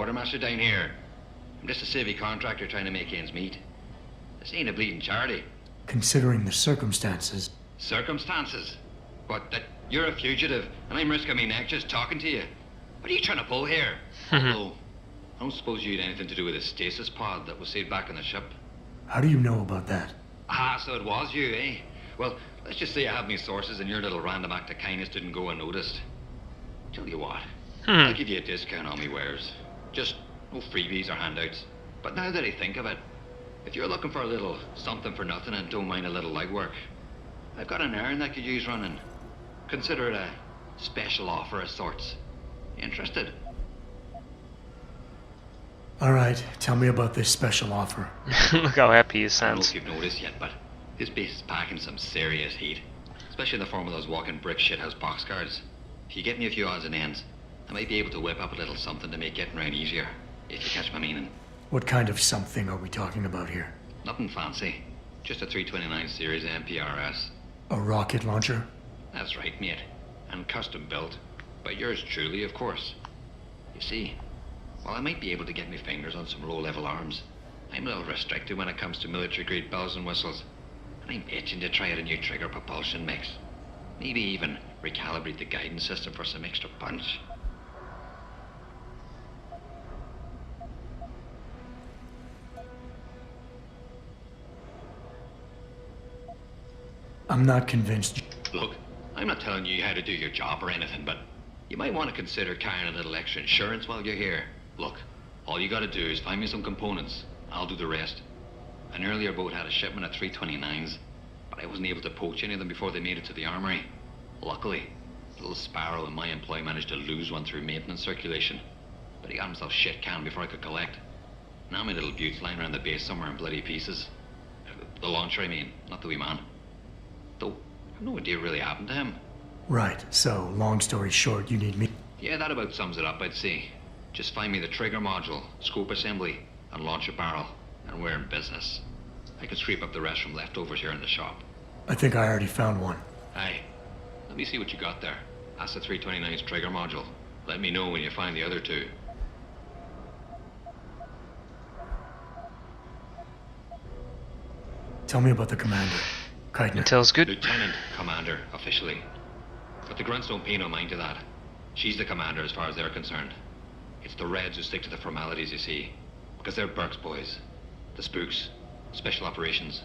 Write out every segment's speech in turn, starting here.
Quartermaster down here. I'm just a civvy contractor trying to make ends meet. This ain't a bleeding charity. Considering the circumstances. Circumstances? What, that you're a fugitive and I'm risking my neck just talking to you? What are you trying to pull here? Although, I don't suppose you had anything to do with the stasis pod that was saved back on the ship. How do you know about that? Ah, so it was you, eh? Well, let's just say I have my sources and your little random act of kindness didn't go unnoticed. Tell you what, I'll give you a discount on me wares. Just no freebies or handouts. But now that I think of it, if you're looking for a little something for nothing and don't mind a little legwork, I've got an errand that could use running. Consider it a special offer of sorts. Interested? Alright, tell me about this special offer. Look how happy he I don't know sounds. if you've noticed yet, but this base is packing some serious heat. Especially in the form of those walking brick shithouse boxcars. If you get me a few odds and ends, I might be able to whip up a little something to make getting around easier, if you catch my meaning. What kind of something are we talking about here? Nothing fancy. Just a 329 series MPRS. A rocket launcher? That's right, mate. And custom built. By yours truly, of course. You see, while I might be able to get my fingers on some low-level arms, I'm a little restricted when it comes to military-grade bells and whistles. And I'm itching to try out a new trigger propulsion mix. Maybe even recalibrate the guidance system for some extra punch. I'm not convinced. Look, I'm not telling you how to do your job or anything, but you might want to consider carrying a little extra insurance while you're here. Look, all you gotta do is find me some components. I'll do the rest. An earlier boat had a shipment of 329s, but I wasn't able to poach any of them before they made it to the armory. Luckily, little Sparrow in my employ managed to lose one through maintenance circulation, but he got himself shit canned before I could collect. Now my little bute's lying around the base somewhere in bloody pieces. The launcher, I mean, not the wee man. Though, I've no idea what really happened to him. Right, so, long story short, you need me. Yeah, that about sums it up, I'd say. Just find me the trigger module, scope assembly, and launch a barrel, and we're in business. I can scrape up the rest from leftovers here in the shop. I think I already found one. Aye. Let me see what you got there. That's the 329's trigger module. Let me know when you find the other two. Tell me about the commander. Keitner. Intel's good. Lieutenant Commander, officially. But the grunts don't pay no mind to that. She's the commander as far as they're concerned. It's the Reds who stick to the formalities, you see. Because they're Burke's boys. The spooks. Special operations.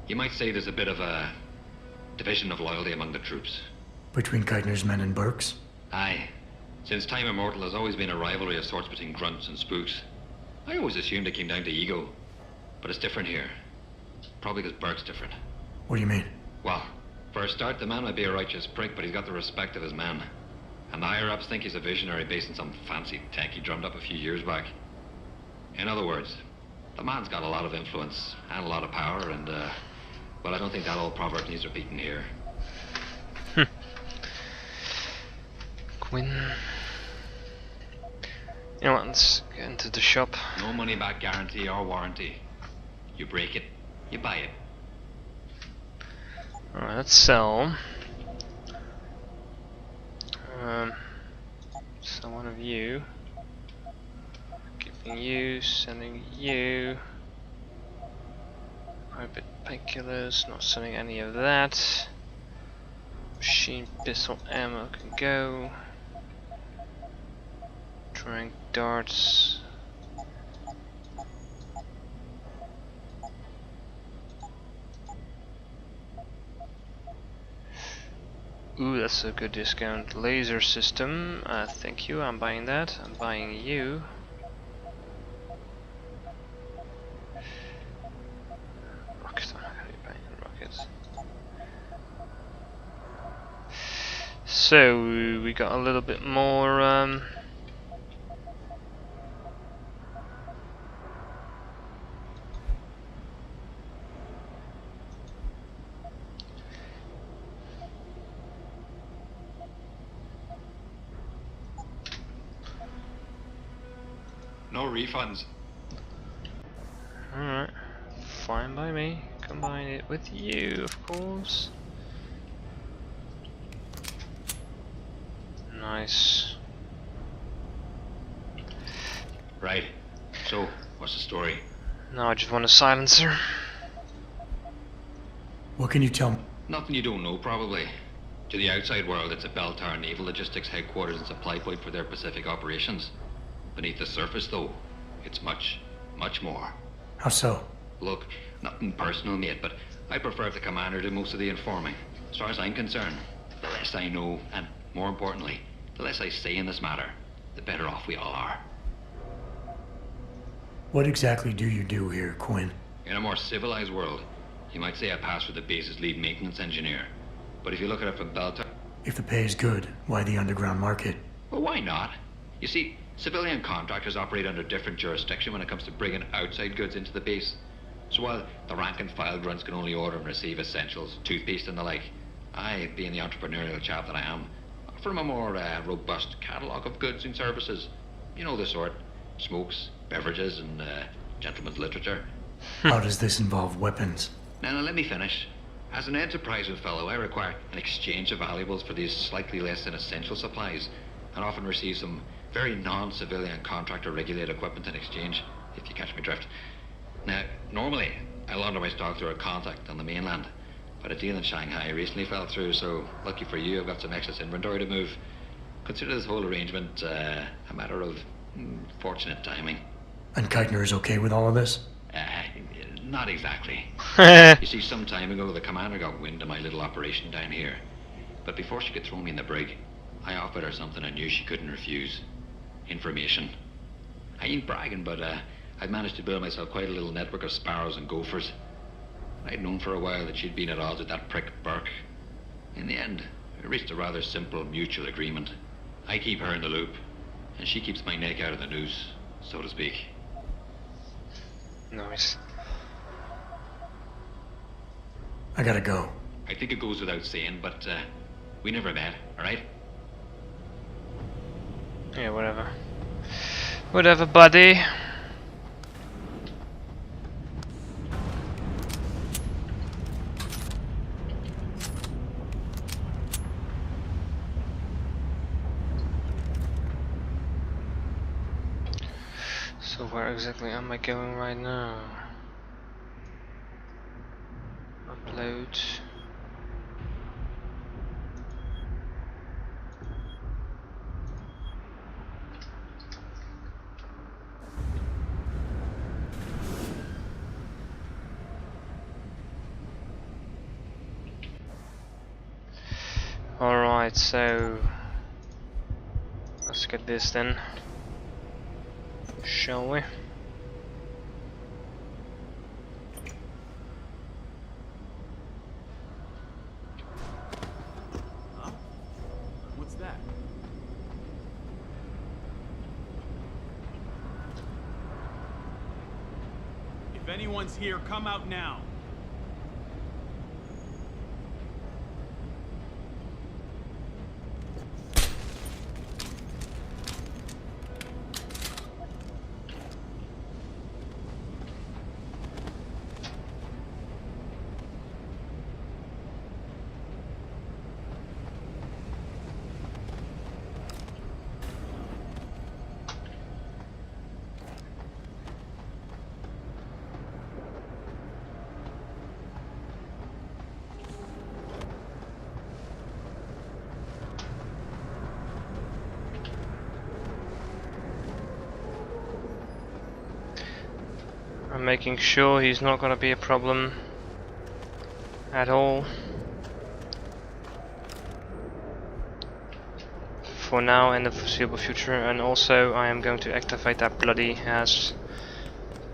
You might say there's a bit of a division of loyalty among the troops. Between Keitner's men and Burke's? Aye. Since time immortal, there's always been a rivalry of sorts between grunts and spooks. I always assumed it came down to ego. But it's different here. Probably because Burke's different. What do you mean? Well, for a start, the man might be a righteous prick, but he's got the respect of his men. And the higher-ups think he's a visionary based on some fancy tech he drummed up a few years back. In other words, the man's got a lot of influence and a lot of power, and, well, I don't think that old proverb needs repeating here. Quinn. You know what, let's get into the shop. No money-back guarantee or warranty. You break it, you buy it. Alright, let's sell. Sell one of you. Keeping you, sending you. Private painkillers, not selling any of that. Machine pistol ammo can go. Drawing darts. Ooh, that's a good discount. Laser system. Thank you. I'm buying that. I'm buying you. Rockets. I'm not gonna be buying rockets. So we got a little bit more. No refunds. Alright, fine by me. Combine it with you, of course. Nice. Right. So, what's the story? Now I just want a silencer. What can you tell me? Nothing you don't know, probably. To the outside world, it's a bell tower naval logistics headquarters and supply point for their Pacific operations. Beneath the surface, though, it's much, much more. How so? Look, nothing personal, mate, but I prefer if the commander did most of the informing. As far as I'm concerned, the less I know, and more importantly, the less I say in this matter, the better off we all are. What exactly do you do here, Quinn? In a more civilized world, you might say I pass for the base's lead maintenance engineer. But if you look at it from bell tower... If the pay is good, why the underground market? Well, why not? You see, civilian contractors operate under different jurisdiction when it comes to bringing outside goods into the base. So while the rank and file grunts can only order and receive essentials, toothpaste and the like, I, being the entrepreneurial chap that I am, offer them a more robust catalogue of goods and services. You know the sort. Smokes, beverages, and gentleman's literature. How does this involve weapons? Now, let me finish. As an enterprising fellow, I require an exchange of valuables for these slightly less than essential supplies, and often receive some very non-civilian contractor-regulated equipment in exchange, if you catch my drift. Now, normally, I launder my stock through a contact on the mainland, but a deal in Shanghai recently fell through, so lucky for you, I've got some excess inventory to move. Consider this whole arrangement a matter of fortunate timing. And Keitner is okay with all of this? Not exactly. You see, some time ago, the commander got wind of my little operation down here. But before she could throw me in the brig, I offered her something I knew she couldn't refuse. Information. I ain't bragging, but I'd managed to build myself quite a little network of sparrows and gophers. I'd known for a while that she'd been at odds with that prick Burke. In the end, we reached a rather simple mutual agreement. I keep her in the loop, and she keeps my neck out of the noose, so to speak. Nice. I gotta go. I think it goes without saying, but we never met, alright? Yeah, whatever. Whatever, buddy. So where exactly am I going right now? Upload. Alright, so let's get this then, shall we? Huh? What's that? If anyone's here, come out now. I'm making sure he's not gonna be a problem at all. For now and the foreseeable future, and also I am going to activate that bloody ass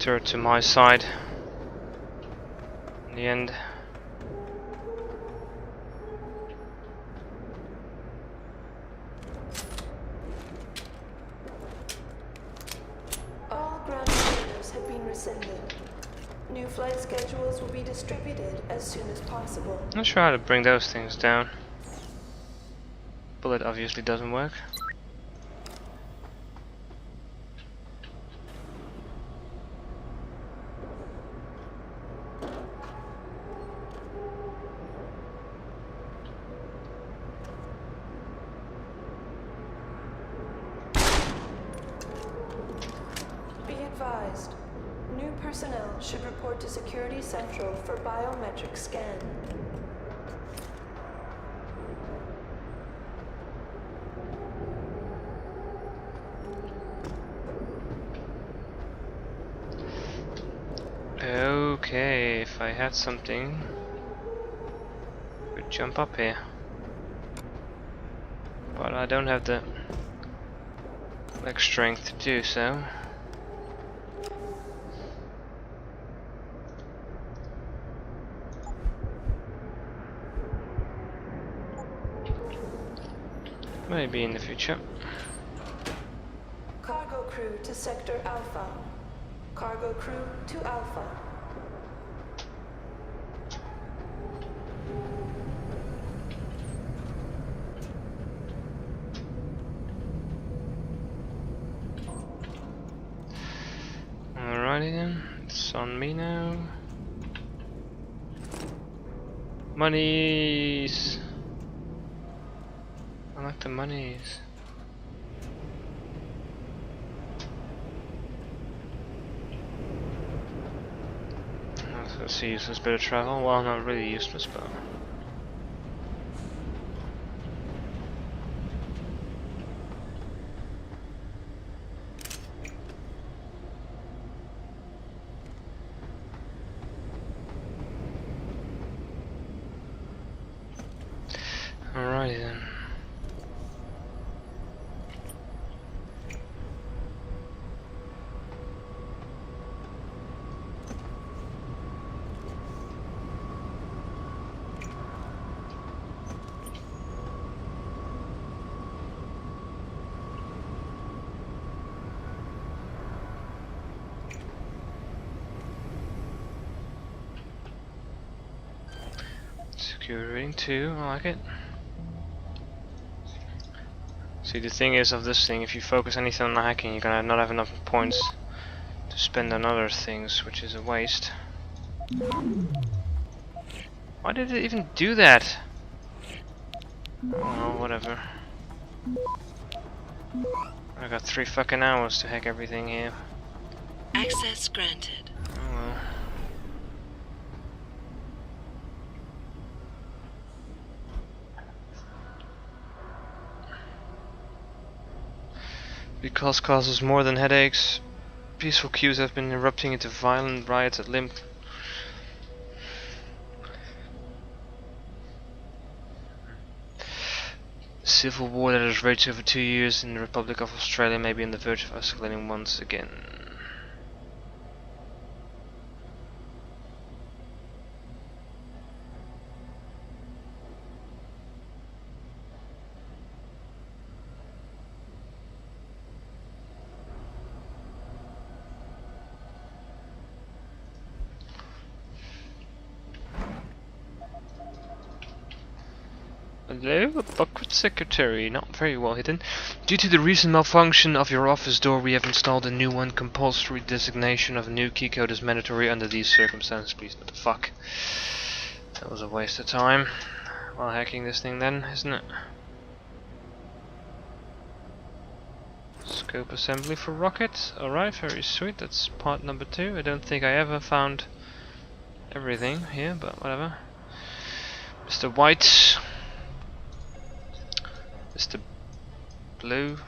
turret to my side in the end. All ground orders have been rescinded. New flight schedules will be distributed as soon as possible. Not sure how to bring those things down. Bullet obviously doesn't work. advised. New personnel should report to Security Central for biometric scan. Okay, if I had something, I would jump up here. But I don't have the leg strength to do so. Maybe in the future. Cargo crew to Sector Alpha. Cargo crew to Alpha. Alrighty then, it's on me now. Monies! I like the monies. That's a useless bit of travel. Well, not really useless, but. Alrighty then. Secure reading 2, I like it. See, the thing is of this thing, if you focus anything on the hacking, you're gonna not have enough points to spend on other things, which is a waste. Why did it even do that? Oh, whatever. I got 3 fucking hours to hack everything here. Access granted. Oh well. Because causes more than headaches, peaceful queues have been erupting into violent riots at Limp. Civil war that has raged over 2 years in the Republic of Australia may be on the verge of escalating once again. Hello, a bucket secretary, not very well hidden. Due to the recent malfunction of your office door, we have installed a new one. Compulsory designation of a new keycode is mandatory under these circumstances. Please, what the fuck? That was a waste of time while hacking this thing then, isn't it? Scope assembly for rockets. Alright, very sweet. That's part number 2. I don't think I ever found everything here, but whatever. Mr. White. Mr. Blue.